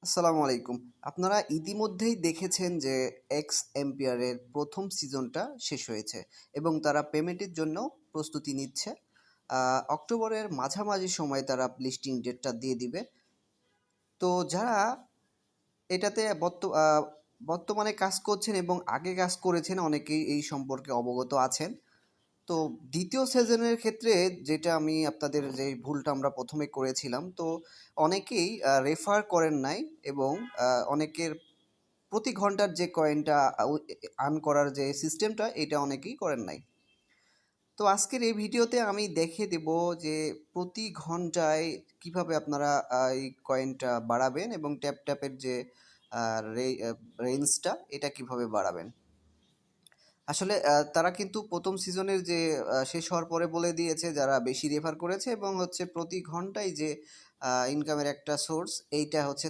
আসসালামু আলাইকুম। আপনারা ইতিমধ্যেই দেখেছেন যে এক্স এম্পিয়ারের প্রথম সিজনটা শেষ হয়েছে এবং তারা পেমেন্টের জন্য প্রস্তুতি নিচ্ছে। অক্টোবরের মাঝামাঝি সময়ে তারা লিস্টিং ডেটটা দিয়ে দিবে। তো যারা এটাতে বর্তমানে কাজ করছেন এবং আগে কাজ করেছেন অনেকেই এই সম্পর্কে অবগত আছেন। তো দ্বিতীয় সিজনের ক্ষেত্রে যেটা আমি আপনাদের যে ভুলটা আমরা প্রথমে করেছিলাম, তো অনেকেই রেফার করেন নাই এবং অনেকের প্রতি ঘন্টার যে কয়েনটা আর্ন করার যে সিস্টেমটা এটা অনেকেই করেন নাই। তো আজকের এই ভিডিওতে আমি দেখিয়ে দেব যে প্রতি ঘন্টায় কিভাবে আপনারা এই কয়েনটা বাড়াবেন এবং ট্যাপ ট্যাপের যে রেঞ্জটা এটা কিভাবে বাড়াবেন। আসলে তারা কিন্তু প্রথম সিজনের যে শেষ হওয়ার পরে বলে দিয়েছে যারা বেশি রেফার করেছে এবং হচ্ছে প্রতি ঘন্টায় যে ইনকামের একটা সোর্স এইটা হচ্ছে